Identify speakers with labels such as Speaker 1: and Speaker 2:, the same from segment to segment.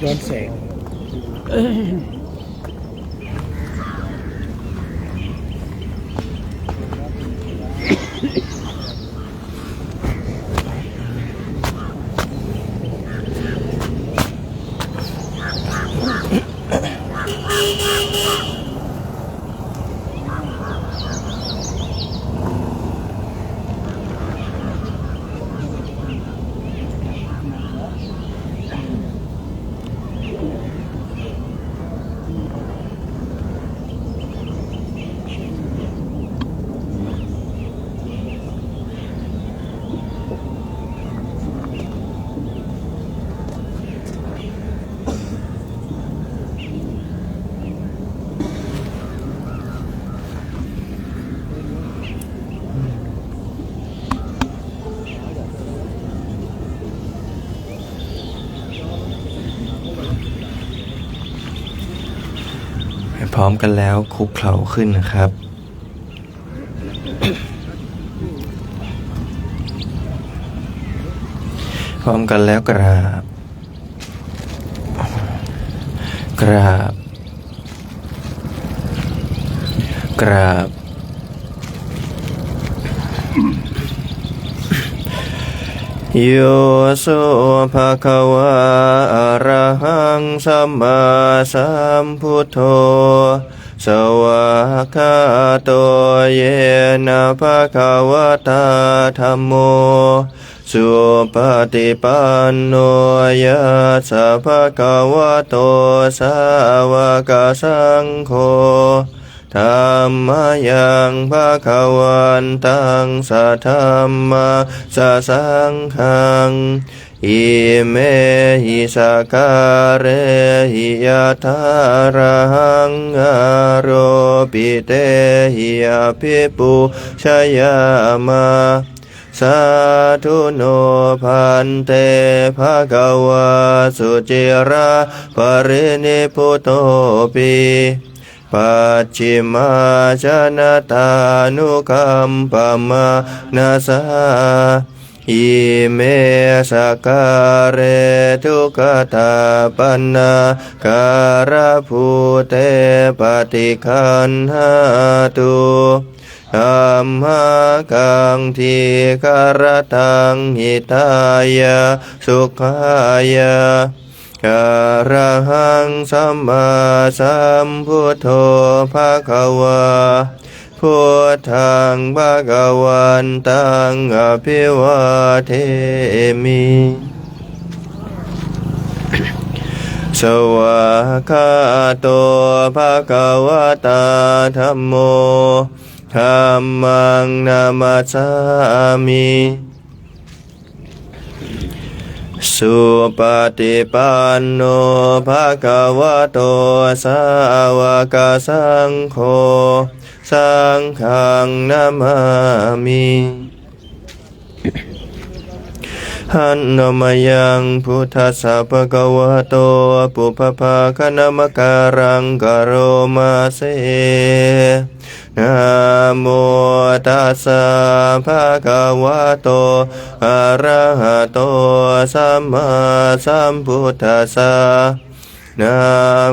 Speaker 1: ย้อนแสง
Speaker 2: พร้อมกันแล้วคุกเข่าขึ้นนะครับพร้อมกันแล้วกราบกราบกราบโยโสภะคะวะอะระหังสัมมาสัมพุทโธสวากขาโตเยนะภะคะวะตาธัมโมสุปฏิปันโนยัสสะภะคะวะโตสาวกสังโฆธัมมายังภะคะวันตังสัทธัมมาสัสสังฆังอิเมหิสการะหิยะถาระหังอโรปิเตหิอภิปุชยามาสาธุโนพันเตภะคะวะสุจิราปรินิพพุโตปิปัจฉิมาชนะตานุคัมปมานาสาอิเมสการะทุกขตาปันนาการะภูเตปฏิคันหาตุธัมมากังทีคารตังหิตายะสุขายะอะระหังสัมมาสัมพุทโธภะคะวะพุทธังภะคะวันตังอภิวาเทมิสวากขาโตภะคะวะตาธัมโมธัมมังนามัสสามิสุปฏิปันโนภะคะวะโตสาวกสังโฆสังฆังนามามิหันนมยังพุทธัสสะภะคะวะโตปุพพะคะนะมะการังกะโรมาเสนะโมตัสสะภะคะวะโตอะระหะโตสัมมาสัมพุทธัสสะนะ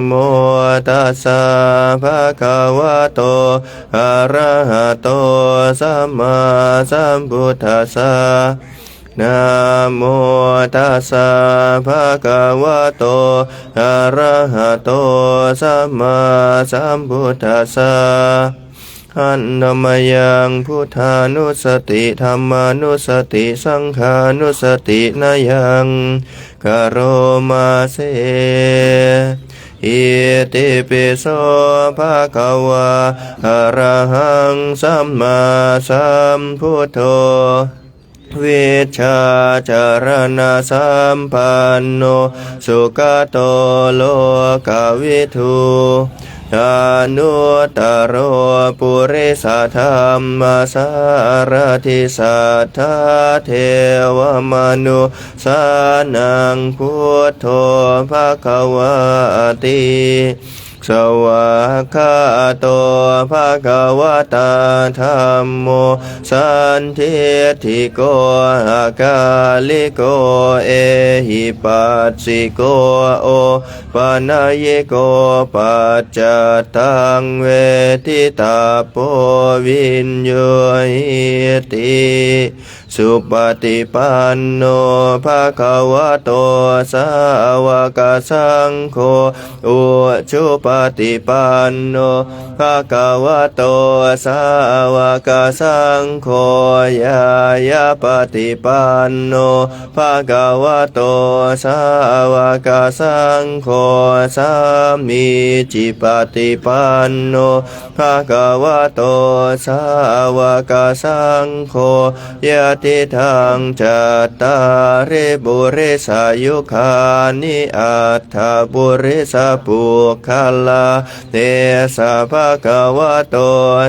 Speaker 2: โมตัสสะภะคะวะโตอะระหะโตสัมมาสัมพุทธัสสะนะโมตัสสะภะคะวะโตอะระหะโตสัมมาสัมพุทธัสสะหันนมยังพุทธานุสติธัมมานุสติสังฆานุสตินายังกโรมาเสอิติปิโสภะคะวะอะระหังสัมมาสัมพุทโธวิชชาจารณะสัมปันโนสุขโตโลกวิทูอนุตตโรปุริสธรรมสารทิสัทธาเทวมนุสานังพุทโธภะคะวะติ สวากขาโตภะคะวะตาธัมโมสันทิฏฐิโกอาคาลิโกเอหิปัสสิโกโอปนัยโกปัจจตังเวทิตาโพวินโยหิติสุปฏิปันโนภะคะวะโตสาวกสังโฆอุชุปฏิปันโนภะคะวะโตสาวกสังโฆยายาปฏิปันโนภะคะวะโตสาวกสังโฆสามีจิปฏิปันโนภะคะวะโตสาวกสังโฆยะติทังจัตตาริบุริสายุคานิอัตถบุริสปุคลาเตสะภะคะวะโต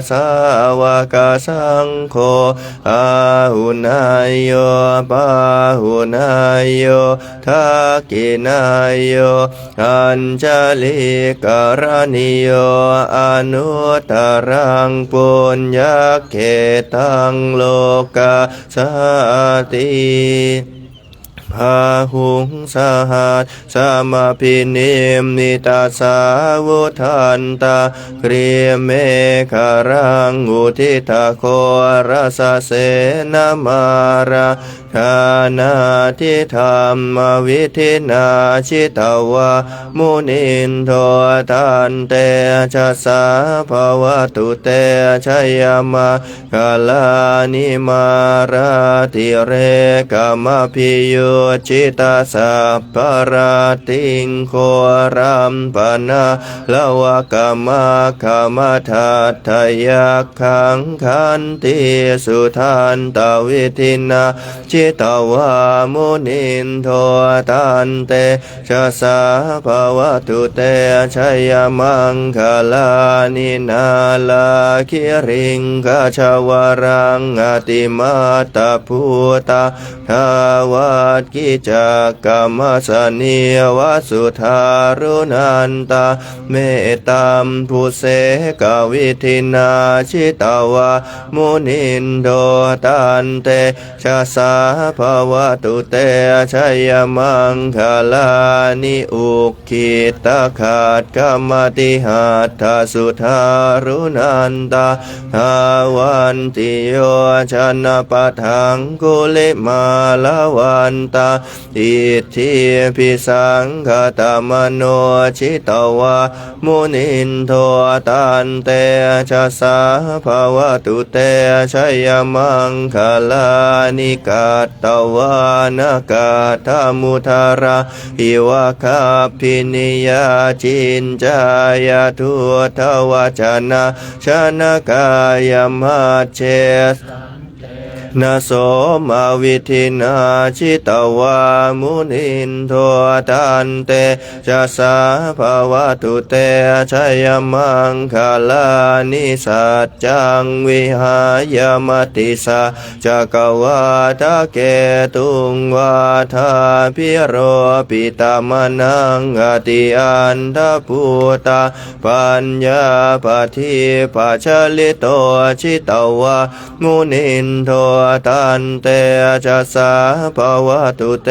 Speaker 2: สาวกสังโฆอาหุนายโยปาหุนายโยทักขินายโยอัญชลิกรณิโยอนุตตรังปุญญเขตังโลกาสติพาหุงสหัสสมาพินิมนิตาสาวุทันตาครีเมฆรังอุทิตาโครสเสนามาราทานาทิธรรมวิธินาชิตาวามุนินโททันเตชะสาภวตุเตชยมาคาลานิมาราติเรกามพิโยจิตาสัพพราติงโครัมปนาลวกามะขามทัตถยักขังขันติสุทันตวิธินาจิตาวามุนินโทตันเตชะสาภวตุเตชยมังคลานินาลาคิริงกชวรังอติมาตภูตาทาวัดกิจักกรรมสนิวสุธารุนันตาเมตตามภูเสกวิธินาชิตาวามุนินโทตันเตชะสาภวตุเตชยมังคลานิอุคิตขาดกรรมติหัตถสุธารุนันตาทาวันติโยชนะปะทังกุลิมาลวันตาอิทธิพิสังคตมโนชิตวามุนินโทตันเตชะสาภวตุเตชยมังคลานิกาตวานากาธมุทาราหิวะคาพินิยาจินจายทุทวจนะชนะกายมัจเจนาโสมาวิธินาชิตวามุนินโทตันเตชะสาภวตุเตชยมังคลานิสัจจังวิหายมติสาจักวาทะเกตุงวาทาพิโรปิตามนังอติอันทภูตาปัญญาปฏิปัจฉลิโตชิตวามุนินโทตันเตชะสาภวตุเต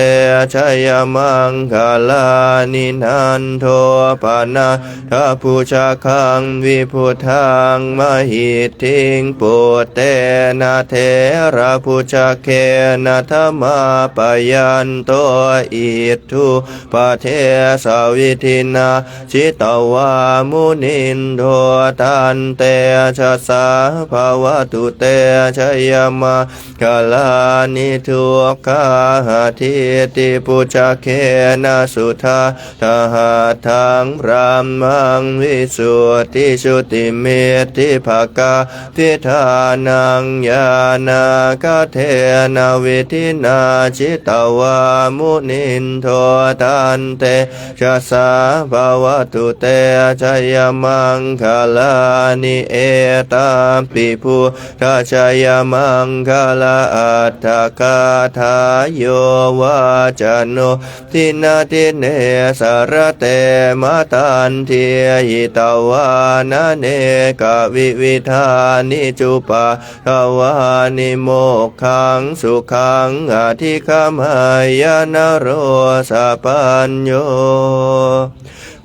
Speaker 2: ชยมังคลานินันโทปนะทะภูชาคังวิพุทธังมหิทธิงปุตเตนะเทระภูชาเคนะธรรมาปยันโตอิทุปะเทสวิธินาชิตวามุนินโทตันเตชะสาภวตุเตชยมังคลานิทุกขาทิติปุจเคนะสุธาทหาทังพรามังวิสุทธิชุติเมติภกาทิธานังญาณกเทนะวิธินาจิตวามุนินโทตันเตชะสาภวตุเตชยมังคลานิเอตาปิภูทาชยมังค ละอัตถกาทายโยวาจโนทินาทิเนสารเตมตันเทียหิตวานะเนกวิวิธานิจุปะทวานิโมกขังสุขังอธิคมายนโรสัพพัญโย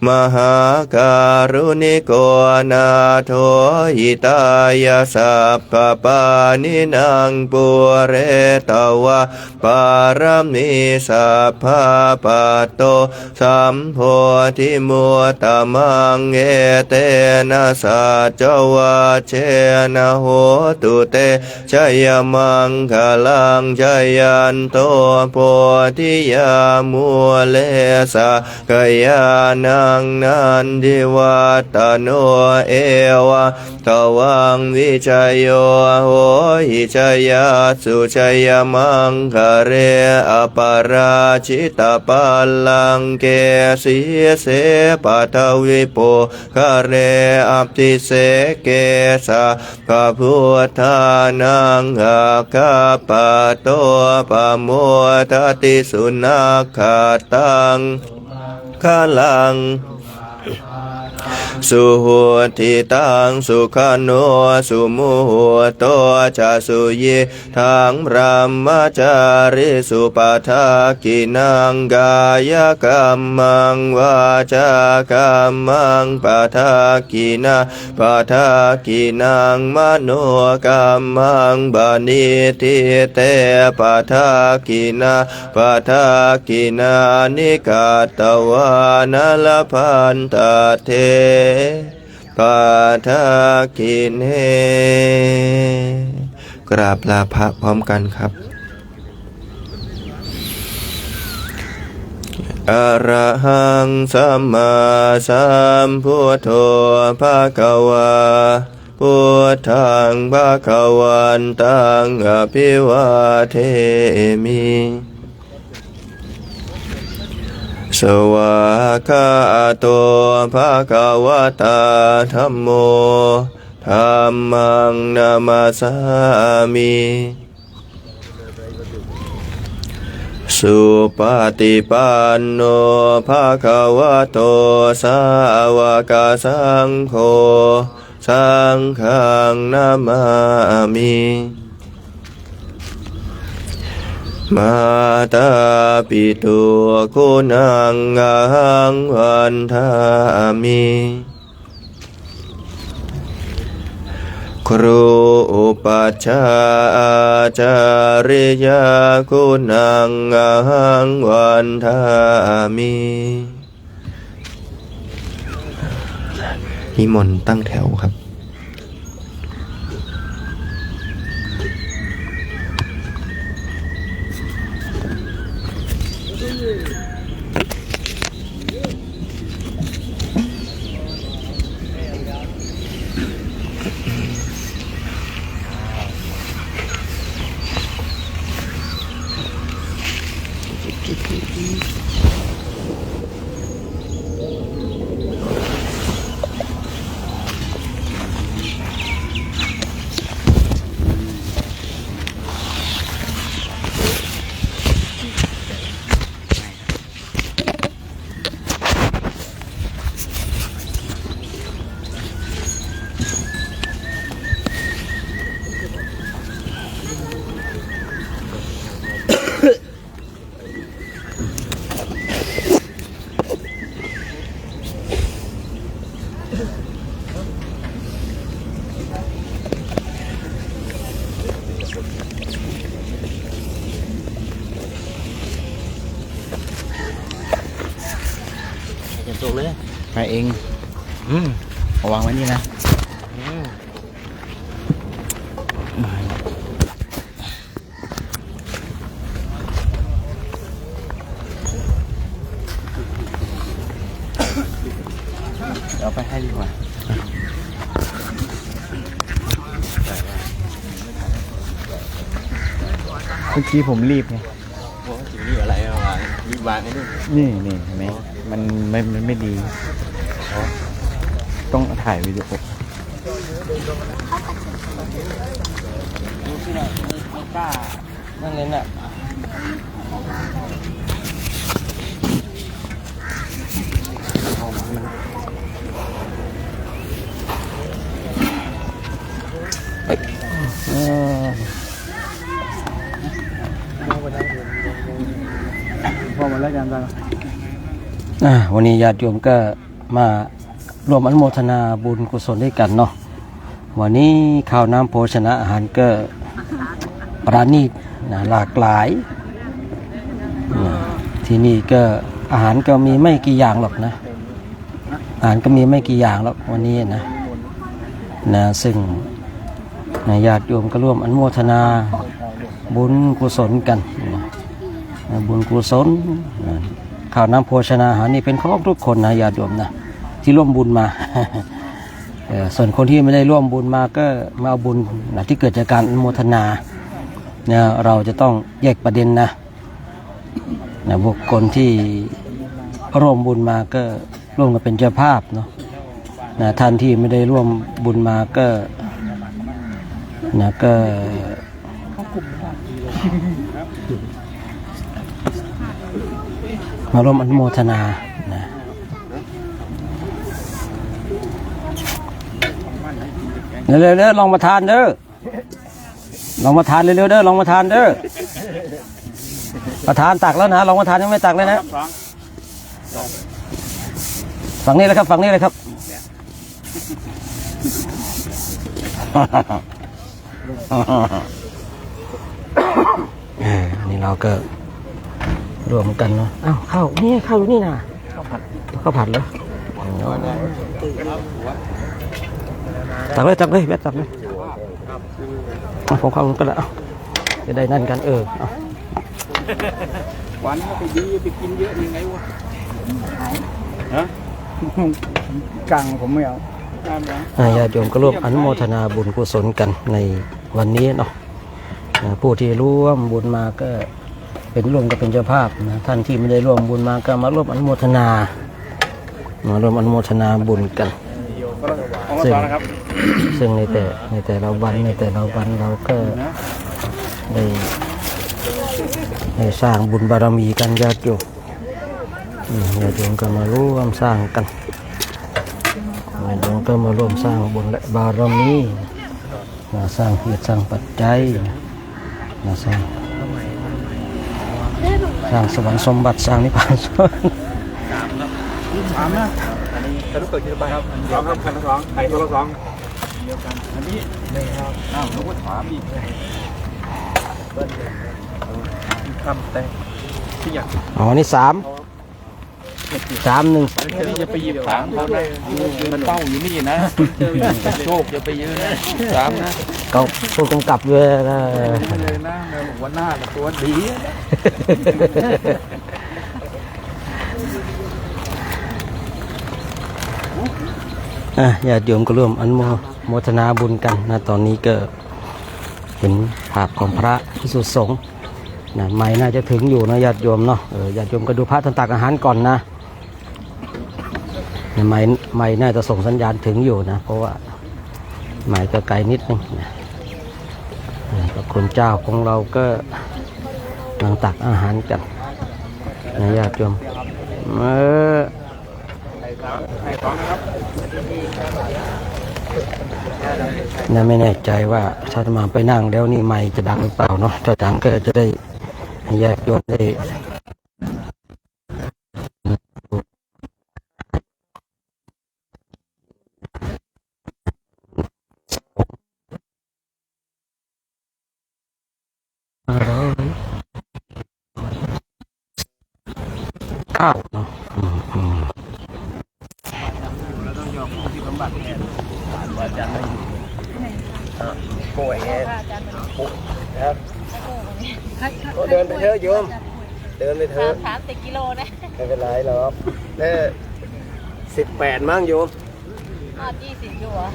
Speaker 2: มหาการุณิโกนาโทหิตายาสัพพปานินางปุเรตวะปารมีสัพพะปัตโตสัมโพธิมัวตมังเอเตนะสัจวะเชนะโหตุเตชยมังคลังชยันโตโพธิยามัวเลสะกยานังนันทิวัตโนเอวะตวังวิจัยโยโหหิชยาสุชยมังคะเรอปราชิตปัลลังเกสีเสปัทวิโปคะเรอภิเสเกสะพระพุทธานังอาคาปะโตปะโมทติสุนัขขัตตังขลังสุหัวทิตังสุขโนสุมุหัวโตจะสุเยทังพระมจาริสุปทากินังกายกรรมังวาจากรรมังปทากินาปทากินังมโนกรรมังบานิทิเตปทากินาปทากินานิกาตวานลพันตเทปาทากินเฮกราบลาพระพร้อมกันครับอะระหังสัมมาสัมพุทโธภะคะวาพุทธังภะคะวันตังอภิวาเทมิสวากขาโตภะคะวะตาธัมโมธัมมังนามาสามิสุปฏิปันโนภะคะวะโตสาวกสังโฆสังฆังนามามิมาตาปิตุคุณังอหังวันทามิครูอุปัชฌาย์อาจาริยคุณังอหังวันทามินิมนต์ตั้งแถวครับ
Speaker 1: ตกเลยไปเองเอาวางไว้นี่นะเอาไปให้ดีกว่าเมื่อกี้ผมรีบไงโอ้จริงรีบอะไรวางรีบวางไอ้นี่นี่เห็นไหมมันไม่ดีต้องถ่ายวิดีโอ
Speaker 3: กล้านั่นเลยน่ะพอหมดแล้วกันวันนี้ญาติโยมก็มารวมอนุโมทนาบุญกุศลด้วยกันเนาะวันนี้ข้าวน้ำโภชนะอาหารก็ปราณีตนะหลากหลายนะที่นี่ก็อาหารก็มีไม่กี่อย่างหรอกนะอาหารก็มีไม่กี่อย่างหรอกวันนี้นะซึ่งญาติโยมก็ร่วมอนุโมทนาบุญกุศลกันนะบุญกุศลนะข้าวน้ำโภชนาอาหารนี่เป็นของทุกคนนะญาติโยมนะที่ร่วมบุญมา ส่วนคนที่ไม่ได้ร่วมบุญมาก็มาเอาบุญนะที่เกิดจากการอนุโมทนาเนี่ยเราจะต้องแยกประเด็นนะบุคคลที่ร่วมบุญมาก็ร่วมกันเป็นเจ้าภาพเนาะนะท่านที่ไม่ได้ร่วมบุญมาก็มาร่วมอนุโมทนานะเร็วๆลองมาทานเด้อลองมาทานเร็วๆเด้อลองมาทานเด้อประทานตักแล้วนะลองมาทานยังไม่ตักเลยนะฝั่งนี้เลยครับฝั่งนี้เลยครับนี่เราก็รวมกันเนาะอ้าวข้าวนี่ข้าวอยู่นี่นะข้าวผัดเหรอตักเลยแบตตักเลยของข้าวก็แล้วจะได้นั่นกัน
Speaker 4: วันก็ไปดีไปกินเยอะยังไงวะฮะกลางผมไม่เอา
Speaker 3: ญาติโยมก็ร่วมอนุโมทนาบุญกุศลกันในวันนี้เนาะผู้ที่ร่วมบุญมาก็เป็นร่วมก็เป็นเจ้าภาพนะท่านที่ไม่ได้ร่วมบุญมาก็มาร่วมอนุโมทนาบุญกันซึ่งในแต่ละวันเราก็ได้สร้างบุญบารมีกันญาติโยมก็มาร่วมสร้างกันญาติโยมก็มาร่วมสร้างบุญและบารมีสร้างเหตุสร้างปัจจัยสร้างสวรรค์สมบัติสร้างนิพพานสวรรค์
Speaker 4: ถามนะอันนี้จะรู้เกิดขึ้นไปครับคันละสองไข่ตัวละสองเดียวกันอันนี้ไม่ครับอ้าวรู้ว่าถามอีกคำแต่ที่อยาก
Speaker 3: นี่3-1
Speaker 4: จะไปหยิบถามเขาได้มันเป้าอยู่นี่นะโชคจะไปยืนนะ3นะ
Speaker 3: เขาผู้กำกับเลยนะ
Speaker 4: เลยนะวันหน้าตัวดี
Speaker 3: ญาติโยมก็ร่วมอนุโมทนาบุญกันนะตอนนี้ก็เห็นภาพของพระภิกษุสงฆ์นะไม้น่าจะถึงอยู่นะญาติโยมเนาะญาติโยมก็ดูพระท่านตักอาหารก่อนนะไม้น่าจะส่งสัญญาณถึงอยู่นะเพราะว่าไม้ก็ไกลนิดนึงนะพระคุณเจ้าของเราก็กำลังตักอาหารกันนะญาติโยมไม่แน่ใจว่าถ้าจะมาไปนั่งแล้วนี่ไมค์จะดังหรือเปล่าเนาะถ้าดังก็จะได้แยกโยนได้ข้าวเนาะ
Speaker 4: โกยเงี้ยครับเดินไปเถอะโยมเดินไปเถอะ
Speaker 5: 30 กิโลนะ
Speaker 4: ไม่เป็นไรหรอก18มั้งโยม
Speaker 5: 20อยู่เหรอ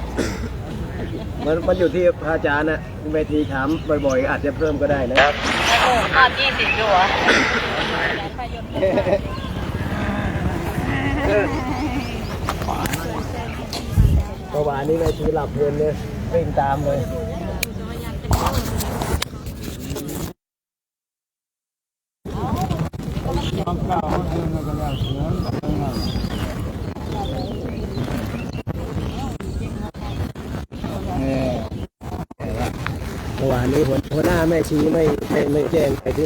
Speaker 4: มันอยู่ที่พระอาจารย์นะเวทีถามบ่อยๆอาจจะเพิ่มก็ได้นะ
Speaker 5: 20อยู่เหรอ
Speaker 4: เมื่อวานนี้เวทีหลับเพลินเลยวิ่งตามเลย
Speaker 3: เมื่อวานนี้หัวหน้าแม่ชีไม่แจ้งไปดิ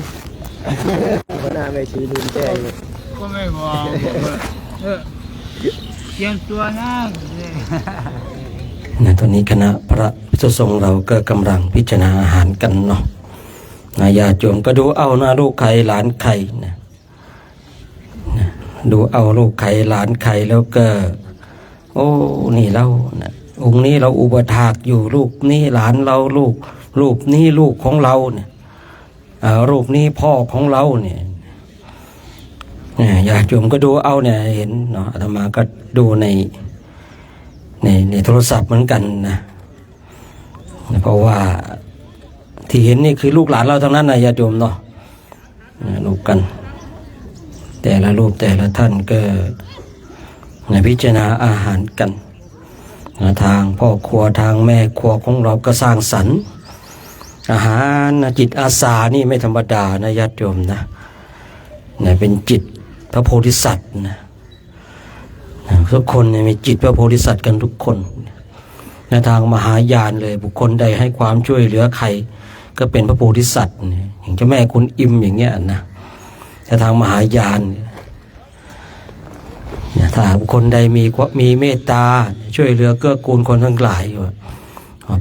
Speaker 3: หัวหน้าแม่ชีลืมแจ้งเลย
Speaker 6: ก็ไม่บอกเตรียมตัวนะ
Speaker 3: ตอนนี้คณะพระภิกษุสงฆ์เราก็กำลังพิจารณาอาหารกันเนาะญาติโยมก็ดูเอานะลูกใครหลานใครนะดูเอาลูกใครหลานใครแล้วก็โอ้นี่เรานะองค์นี้เราอุปถากอยู่ลูกนี่หลานเราลูกนี่ลูกของเราเนี่ยรูปนี้พ่อของเราเนี่ยญาติโยมก็ดูเอาเนี่ยเห็นเนาะอาตมาก็ดูในโทรศัพท์เหมือนกันนะเพราะว่าที่เห็นนี่คือลูกหลานเราทั้งนั้นนะญาติโยมเนาะลูกกันแต่ละรูปแต่ละท่านก็พิจารณาอาหารกันทางพ่อครัวทางแม่ครัวของเราก็สร้างสรรค์อาหารจิตอาสานี่ไม่ธรรมดานะญาติโยมนะเป็นจิตพระโพธิสัตว์นะทุกคนมีจิตพระโพธิสัตว์กันทุกคนในทางมหายานเลยบุคคลใดให้ความช่วยเหลือใครก็เป็นพระโพธิสัตว์อย่างเจ้าแม่คุณอิมอย่างเงี้ยนะในทางมหายานถ้าบุคคลใดมีเมตตาช่วยเหลือเกื้อกูลคนทั้งหลาย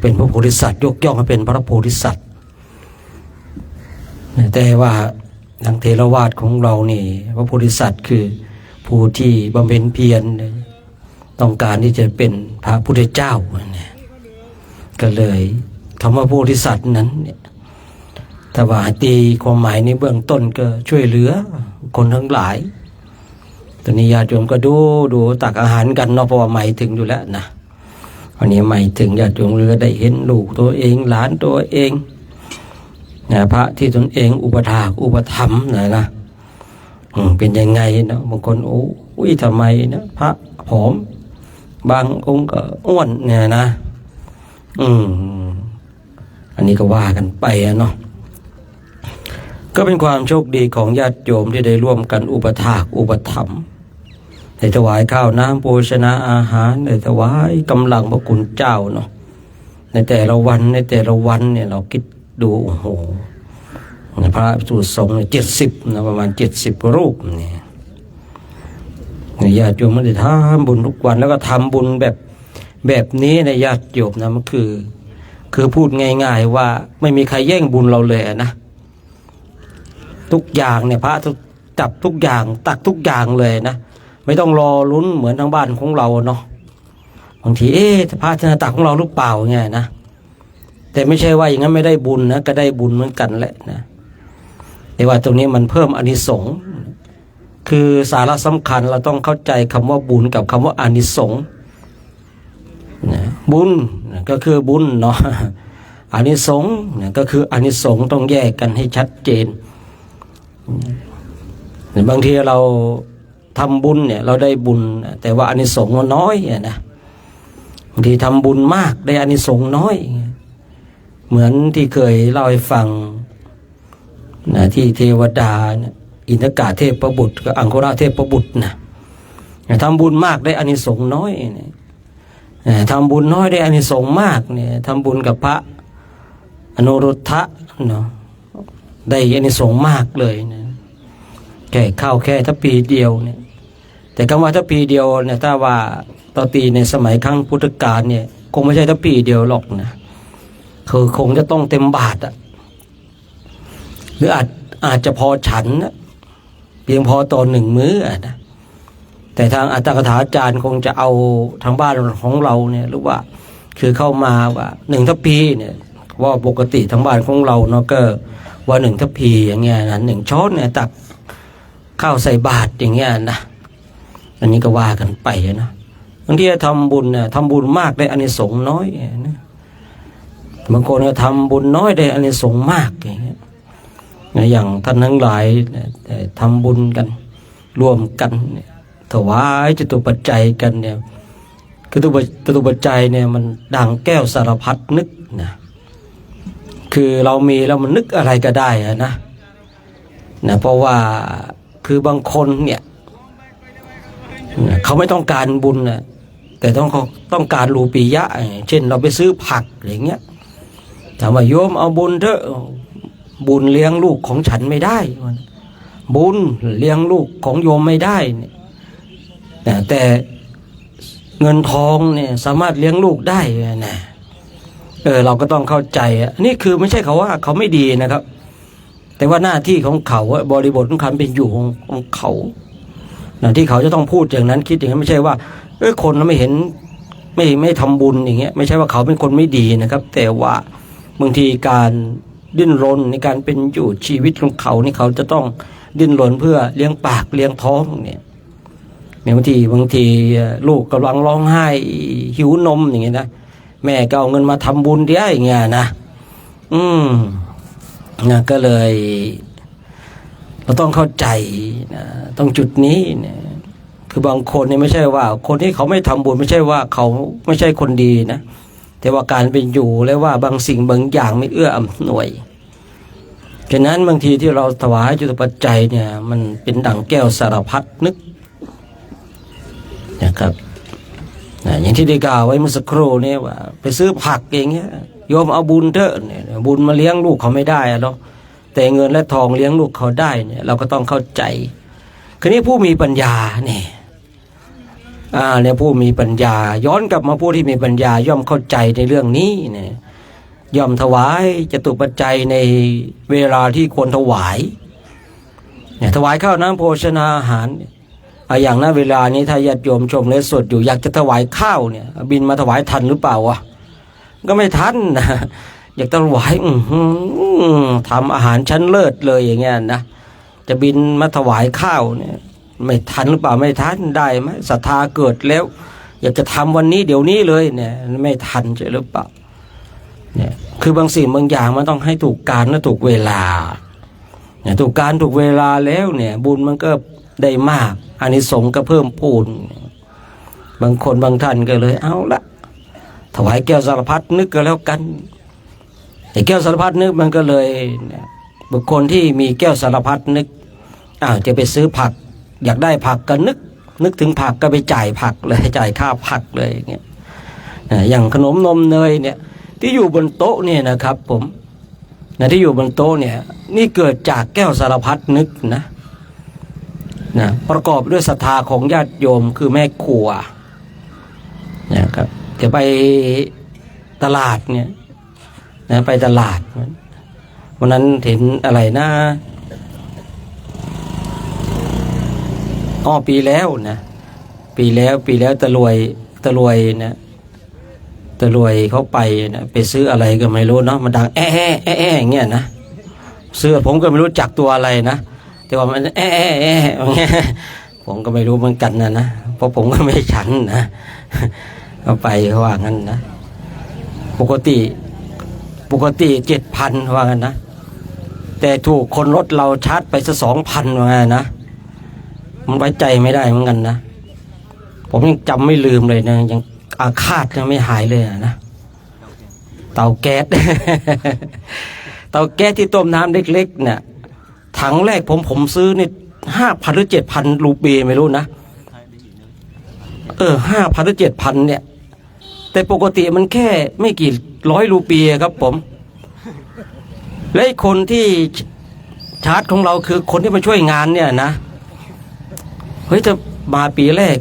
Speaker 3: เป็นพระโพธิสัตว์ยกย่องให้เป็นพระโพธิสัตว์แต่ว่าทางเทรวาสของเรานี่พระโพธิสัตว์คือผู้ที่บำเพ็ญเพียรต้องการที่จะเป็นพระพุทธเจ้าเนี่ยก็เลยคำว่าโพธิสัตว์นั้นเนี่ยถ้าว่าตีความหมายในเบื้องต้นก็ช่วยเหลือคนทั้งหลายตอนนี้ญาติโยมก็ดูตักอาหารกันเนาะเพราะว่าหมายถึงอยู่แล้วนะวันนี้หมายถึงญาติโยมเรือได้เห็นลูกตัวเองหลานตัวเองพระที่ตนเองอุปถากอุปถัมภ์นะเป็นยังไงนะบางคนโอ้ยทำไมนะพระผอมบางองค์ก็อ้วนเนี่ยนะอันนี้ก็ว่ากันไปเนาะก็เป็นความโชคดีของญาติโยมที่ได้ร่วมกันอุปถากอุปถัมภ์ได้ถวายข้าวน้ำโภชนะอาหารได้ถวายกำลังพระคุณเจ้าเนาะในแต่ละวันเนี่ยเราคิดดูโอ้โหพระภิกษุสงฆ์70นะประมาณ70รูปเนี่ยญาติโยมไม่ได้ทำบุญทุกวันแล้วก็ทำบุญแบบนี้ในญาติโยมนะมันคือพูดง่ายๆว่าไม่มีใครแย่งบุญเราเลยนะทุกอย่างเนี่ยพระจับทุกอย่างตักทุกอย่างเลยนะไม่ต้องรอลุ้นเหมือนทางบ้านของเราเนาะบางทีพระจะตักของเราหรือเปล่าไงนะแต่ไม่ใช่ว่าอย่างนั้นไม่ได้บุญนะก็ได้บุญเหมือนกันแหละนะแต่ว่าตรงนี้มันเพิ่มอานิสงส์คือสาระสำคัญเราต้องเข้าใจคำว่าบุญกับคำว่าอานิสงส์บุญก็คือบุญเนาะอานิสงส์ก็คืออานิสงส์ต้องแยกกันให้ชัดเจนบางทีเราทำบุญเนี่ยเราได้บุญแต่ว่าอานิสงส์มันน้อยนะบางทีทำบุญมากได้อานิสงส์น้อยเหมือนที่เคยเล่าให้ฟังนะที่เทวดาอินทกาเทพบุตรกับอังคุระเทพบุตรนะทำบุญมากได้อานิสงส์น้อยทำบุญน้อยได้อานิสงส์มากเนี่ยทำบุญกับพระอนุรุทธะเนาะได้อานิสงส์มากเลยนะแค่เข้าแค่ทัพพีเดียวเนี่ยแต่คำว่าทัพพีเดียวเนี่ยถ้าว่าตอนตีในสมัยครั้งพุทธกาลเนี่ยคงไม่ใช่ทัพพีเดียวหรอกนะคือคงจะต้องเต็มบาทอ่ะหรืออาจจะพอฉันนะเพียงพอต่อ1 มื้อนะแต่ทางอัตถกถาจารย์คงจะเอาทางบ้านของเราเนี่ยหรือว่าคือเข้ามาว่า1 ทัพพีเนี่ยว่าปกติทางบ้านของเราเนาะก็ว่า1 ทัพพีอย่างเงี้ยนะ1 ช้อนเนี่ยตักข้าวใส่บาตรอย่างเงี้ยนะอันนี้ก็ว่ากันไปนะบางทีทำบุญเนี่ยทำบุญมากได้อานิสงส์น้อยนะบางคนก็ทำบุญน้อยได้อานิสงส์มากอย่างเงี้ยอย่างท่านทั้งหลายทำบุญกันร่วมกันถวายจตุปัจจัยกันเนี่ยคือจตุปัจจัยเนี่ยมันดังแก้วสารพัดนึกนะคือเรามีแล้วมันนึกอะไรก็ได้นะเพราะว่า คือบางคนเนี่ยเขาไม่ต้องการบุญนะแต่ต้องการรูปียะเช่นเราไปซื้อผักอย่างเงี้ยถามว่าโยมเอาบุญเถอะบุญเลี้ยงลูกของฉันไม่ได้บุญเลี้ยงลูกของโยมไม่ได้แต่เงินทองเนี่ยสามารถเลี้ยงลูกได้นะเราก็ต้องเข้าใจนี่คือไม่ใช่เขาว่าเขาไม่ดีนะครับแต่ว่าหน้าที่ของเขาบริบทของการเป็นอยู่ของเขาที่เขาจะต้องพูดอย่างนั้นคิดอย่างนั้นไม่ใช่ว่าคนเราไม่เห็นไม่ทำบุญอย่างเงี้ยไม่ใช่ว่าเขาเป็นคนไม่ดีนะครับแต่ว่าบางทีการดิ้นรนในการเป็นอยู่ชีวิตของเขานี่เขาจะต้องดิ้นรนเพื่อเลี้ยงปากเลี้ยงท้องเนี่ยบางทีลูกกำลังร้องไห้หิวนมอย่างเงี้ยนะแม่ก็เอาเงินมาทำบุญได้อย่างเงี้ยนะก็เลยเราต้องเข้าใจนะต้องจุดนี้เนี่ยคือบางคนเนี่ยไม่ใช่ว่าคนที่เขาไม่ทำบุญไม่ใช่ว่าเขาไม่ใช่คนดีนะแต่ว่าการเป็นอยู่และว่าบางสิ่งบางอย่างไม่เอื้ออำนวยฉะนั้นบางทีที่เราถวายจตุปัจจัยเนี่ยมันเป็นดั่งแก้วสารพัดนึกนะครับอย่างที่ได้กล่าวไว้เมื่อสักครู่นี้ว่าไปซื้อผักอย่างเงี้ยโยมเอาบุญเถอะเนี่ยบุญมาเลี้ยงลูกเขาไม่ได้เนาะแต่เงินและทองเลี้ยงลูกเขาได้เนี่ยเราก็ต้องเข้าใจคือนี้ผู้มีปัญญาเนี่ยผู้มีปัญญาย้อนกลับมาผู้ที่มีปัญญาย่อมเข้าใจในเรื่องนี้เนี่ยย่อมถวายจตุปัจจัยในเวลาที่ควรถวายเนี่ยถวายข้าวน้ำโภชนาอาหารอย่างนั้นเวลานี้ถ้าญาติโยมชมและสดอยู่อยากจะถวายข้าวเนี่ยบินมาถวายทันหรือเปล่าวะก็ไม่ทันนะอยากถวายทำอาหารชั้นเลิศเลยอย่างเงี้ยนะจะบินมาถวายข้าวเนี่ยไม่ทันหรือเปล่าไม่ทันได้ไหมศรัทธาเกิดแล้วอยากจะทำวันนี้เดี๋ยวนี้เลยเนี่ยไม่ทันใช่หรือเปล่าเนี่ยคือบางสิ่งบางอย่างมันต้องให้ถูกการและถูกเวลาเนี่ยถูกการถูกเวลาแล้วเนี่ยบุญมันก็ได้มากอานิสงส์ก็เพิ่มพูนบางคนบางท่านก็เลยเอาละถวายแก้วสารพัดนึกก็แล้วกันไอ้แก้วสารพัดนึกมันก็เลยบุคคลที่มีแก้วสารพัดนึกจะไปซื้อผักอยากได้ผักก็นึกถึงผักก็ไปจ่ายผักเลยจ่ายค่าผักเลยอย่างเงี้ยอย่างขนมนมเนยเนี่ยที่อยู่บนโต๊ะเนี่ยนะครับผมที่อยู่บนโต๊ะเนี่ยนี่เกิดจากแก้วสารพัดนึกนะประกอบด้วยศรัทธาของญาติโยมคือแม่ครัวนะครับจะไปตลาดเนี่ยไปตลาดวันนั้นเห็นอะไรนะปีแล้วนะปีแล้วตะรวยนะตะรวยเขาไปนะไปซื้ออะไรก็ไม่รู้เนาะมันดังแอะอย่างเงี้ยนะเสื้อผมก็ไม่รู้จักตัวอะไรนะแต่ว่ามันผมก็ไม่รู้เหมือนกันนะเพราะผมก็ไม่ฉันนะเขาไปเขาว่างั้นนะปกติ 7,000 ว่างั้นนะแต่ถูกคนรถเราชาร์จไปซะ 2,000 ว่างั้นนะมันไว้ใจไม่ได้เหมือนกันนะผมยังจำไม่ลืมเลยนะยังอาฆาตยังไม่หายเลยนะเตาแก๊ส เตาแก๊สที่ต้มน้ำเล็กๆเนี่ยถังแรกผมซื้อนี่ 5,000 หรือ 7,000 รูปีไม่รู้นะ5,000 หรือ 7,000 เนี่ยแต่ปกติมันแค่ไม่กี่ร้อยรูปีครับผมและคนที่ชาร์จของเราคือคนที่มาช่วยงานเนี่ยนะเฮ้ยจะมาปีแรก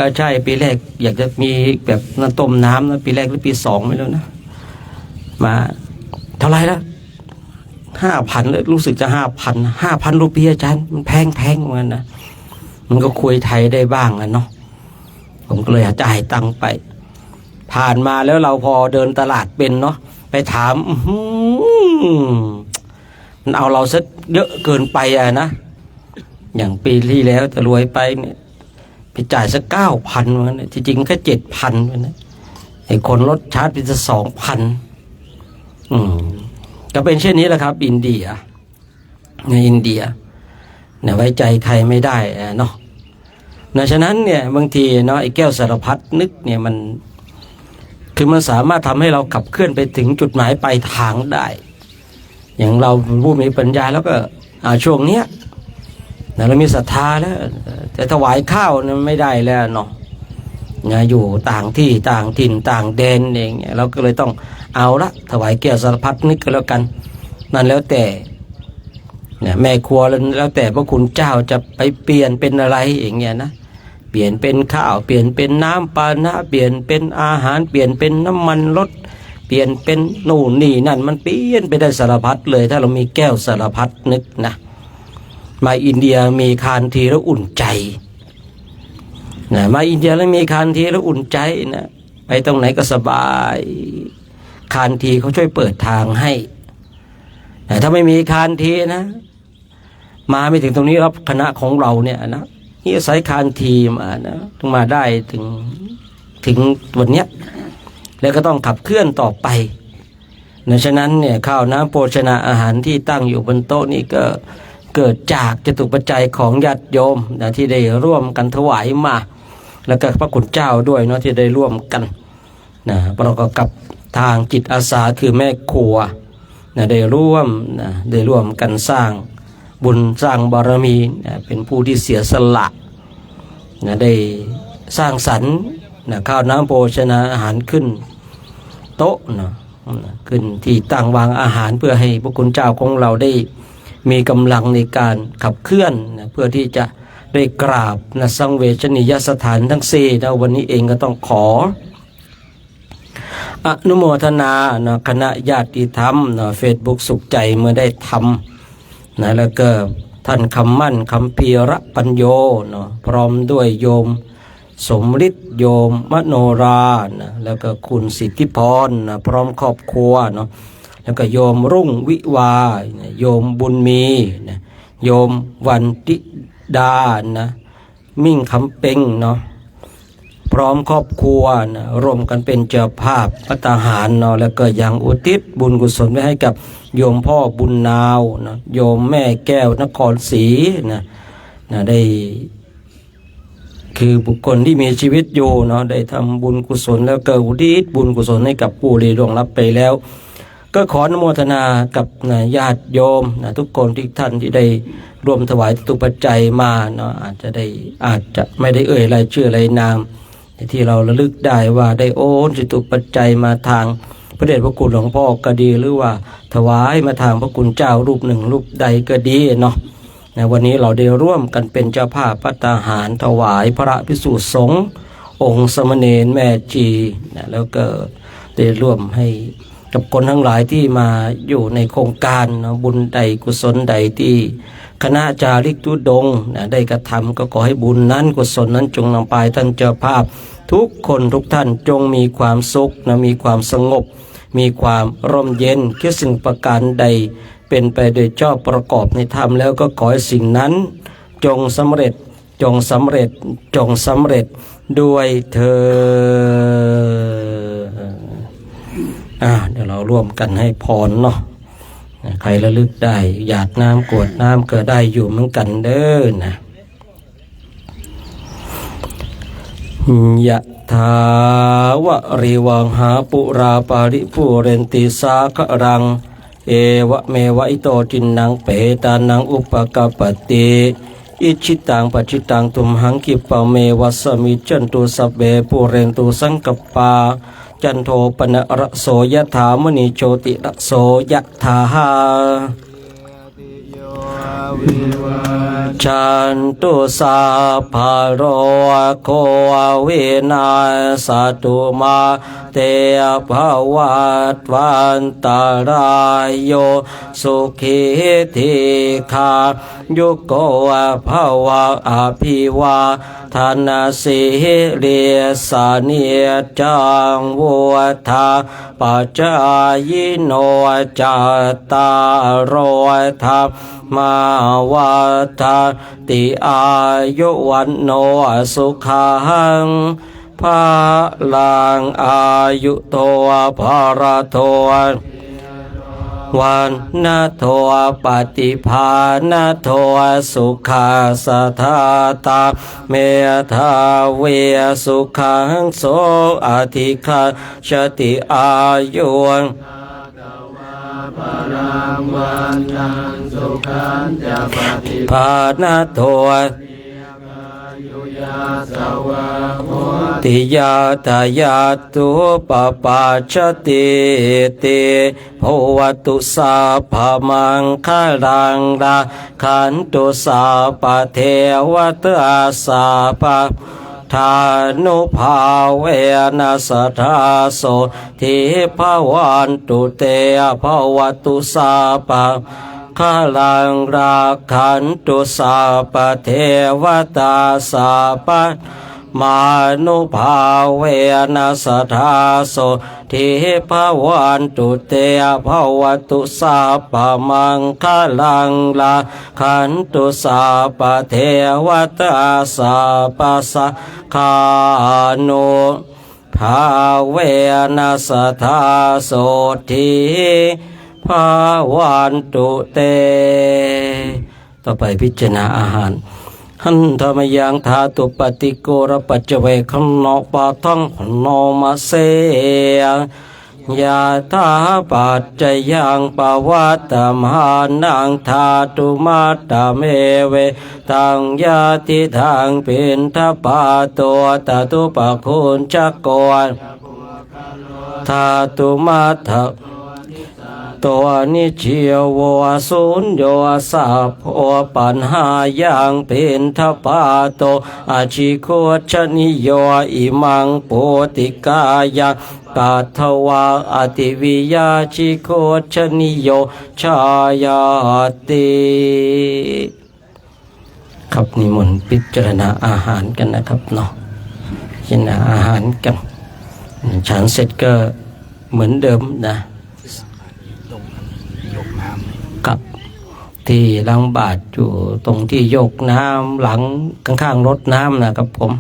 Speaker 3: ก็ใช่ปีแรกอยากจะมีแบบน้ำต้มน้ำนะปีแรกหรือปี 2ไม่รู้นะมาเท่าไหร่ละ 5,000เลยรู้สึกจะ 5,000 รูปีอาจารย์มันแพงเหมือนกันนะมันก็คุยไทยได้บ้างเนาะผมก็เลยจ่ายตังค์ไปผ่านมาแล้วเราพอเดินตลาดเป็นเนาะไปถามมันเอาเราซะเยอะเกินไปนะอย่างปีที่แล้วจะรวยไปเนี่ยไปจ่ายสัก 9,000 เหมือนกันจริงๆแค่ 7,000 นะไอ้คนรถชาร์จไปสัก 2,000ก็เป็นเช่นนี้แหละครับอินเดียเนี่ยไว้ใจใครไม่ได้เนาะฉะนั้นเนี่ยบางทีเนาะไอ้แก้วสารพัดนึกเนี่ยมันคือมันสามารถทำให้เราขับเคลื่อนไปถึงจุดหมายปลายทางได้อย่างเราผู้มีปัญญาแล้วก็ช่วงเนี้ย นะเรามีศรัทธาแล้วแต่ถวายข้าวนั้นไม่ได้แล้วเนาะอยู่ต่างที่ต่างถิ่นต่างแดนเองเราก็เลยต้องเอาละถวายแก้วสารพัดนึกก็แล้วกันนั่นแล้วแต่เนี่ยแม่ครัวแล้วแต่พระคุณเจ้าจะไปเปลี่ยนเป็นอะไรอย่างเงี้ยนะเปลี่ยนเป็นข้าวเปลี่ยนเป็นน้ำปานะเปลี่ยนเป็นอาหารเปลี่ยนเป็นน้ำมันรถเปลี่ยนเป็นนู่นนี่นั่นมันเปลี่ยนไปได้สารพัดเลยถ้าเรามีแก้วสารพัดนึกนะมาอินเดียมีคานทีแล้วอุ่นใจนะมาอินเดียแล้วมีคานทีแล้วอุ่นใจนะไปตรงไหนก็สบายคานทีเขาช่วยเปิดทางให้แต่ถ้าไม่มีคานทีนะมาไม่ถึงตรงนี้รับคณะของเราเนี่ยนะนี่อาศัยคานทีมานะถึงมาได้ถึงวันเนี้ยแล้วก็ต้องขับเคลื่อนต่อไปฉะนั้นเนี่ยข้าวน้ำโภชนาอาหารที่ตั้งอยู่บนโต๊ะนี่ก็เกิดจากจตุปัจจัยของญาติโยมนะที่ได้ร่วมกันถวายมาแล้วก็พระคุณเจ้าด้วยเนาะที่ได้ร่วมกันนะประกอบกับทางจิตอาสาคือแม่ครัวนะได้ร่วมกันสร้างบุญสร้างบารมีนะเป็นผู้ที่เสียสละนะได้สร้างสรรค์นะข้าวน้ำโภชนาอาหารขึ้นโต๊ะนะขึ้นที่ตั้งวางอาหารเพื่อให้พระคุณเจ้าของเราได้มีกำลังในการขับเคลื่อนนะเพื่อที่จะได้กราบนะสังเวชนียสถานทั้งสี่นะวันนี้เองก็ต้องขออนุโมทนานะคณะญาติธรรมนะเฟซบุ๊กสุขใจเมื่อได้ทำนะแล้วก็ท่านคำมั่นคำพีระปัญโยนะพร้อมด้วยโยมสมฤทธิ์โยมมโนรานะแล้วก็คุณสิทธิพรนะพร้อมครอบครัวเนาะแล้วก็โยมรุ่งวิวานะโยมบุญมีนะโยมวันติดานะมิ่งคำเป่งเนาะพร้อมครอบครัวนะร่วมกันเป็นเจ้าภาพภัตตาหารเนาะแล้วก็ยังอุทิศบุญกุศลไว้ให้กับโยมพ่อบุญนาวนะโยมแม่แก้วนครศรีนะได้คือบุคคลที่มีชีวิตอยู่เนาะได้ทำบุญกุศลแล้วก็อุทิศบุญกุศลให้กับผู้ที่ล่วงลับไปแล้วก็ขออนุโมทนากับญาติโยมทุกคนที่ท่านที่ได้ร่วมถวายจตุปัจจัยมาเนาะอาจจะไม่ได้เอ่ยรายชื่อรายนามที่เราระลึกได้ว่าได้โอนจตุปัจจัยมาทางพระเดชพระคุณหลวงพ่อก็ดีหรือว่าถวายมาทางพระคุณเจ้ารูปหนึ่งรูปใดก็ดีเนาะวันนี้เราได้ร่วมกันเป็นเจ้าภาพภัตตาหารถวายพระภิกษุสงฆ์องค์สมณเณรแม่จีแล้วก็ได้ร่วมให้กับคนทั้งหลายที่มาอยู่ในโครงการบุญใดกุศลใดที่คณะจาริกธุดงค์ได้กระทำก็ขอให้บุญนั้นกุศลนั้นจงนำไปท่านเจ้าภาพทุกคนทุกท่านจงมีความสุขมีความสงบมีความร่มเย็นคิดสิ่งประการใดเป็นไปโดยชอบประกอบในธรรมแล้วก็ขอให้สิ่งนั้นจงสำเร็จด้วยเธอเดี๋ยวเราร่วมกันให้พรเนาะใครระลึกได้หยาดน้ำกรวดน้ำก็ได้อยู่เหมือนกันเด้อนะยะถาวะริวังหาปุราปาริปุเรนติสาคะรังเอวะเมวะอิโตจินนังเปตานังอุปกปปติอิชิตังปัจจิตังตุมหังคิปะเมวัสมิจันตุสัพเบปุเรนตุสังกปาจันโทปนะระโสยถามณีโชติระโสยถาหาจันตุสาภาโรโคเวนัสตุมาเตภวัตวันตารายโยสุขิธิคายุโกภวะอภิวาทนาสิเรสานิจังวุฒาปัจจายโนจัตตารโธรรมาวัฏติอายุวันโนสุขังภาลังอายุโตภรโตวันนาโทปฏิภาณโทสุขาสทาตาเมธาเวสุขังโสอธิคาชติอายุ ภาณโทติยาทายาตุปปาชติเตภวตุสาภามังคารังราขันตุสาปะเทวตาสาปะทานุภาเวนัสทาโสทิภวันตุเตภวตุสาปะขลังราขันตุสาปะเทวตาสาปะมานุภาเวนัสทาโสทิภวันตุเตภวตุสาปะมังคลังราขันตุสาปะเทวตาสาปะสะคานุภาเวนัสทาโสทิภาวันตุเตต่อไปพิจารณาอาหารหันธรรมยังธาตุปฏิโกรปัจเจเวขนอปะทังขนอมาเสยาธาปัจจยังปวัตตมหานังธาตุมาตเมเวตังยาติทางเป็นทปาตัวตตุปะคุณจักโกนธาตุมาตตัวนิเชียวสุญโยสัพโอปัญหายังเป็นทปาโตอาชิโคชนิโยอิมังโปติกายะปัทวาอติวิยาชิโคชนิโยชายาติครับนิมนต์พิจารณาอาหารกันนะครับเนาะกินอาหารกันฉันเสร็จก็เหมือนเดิมนะกับที่ล้างบาทอยู่ตรงที่ยกน้ำหลังข้างๆรถน้ำนะครับผม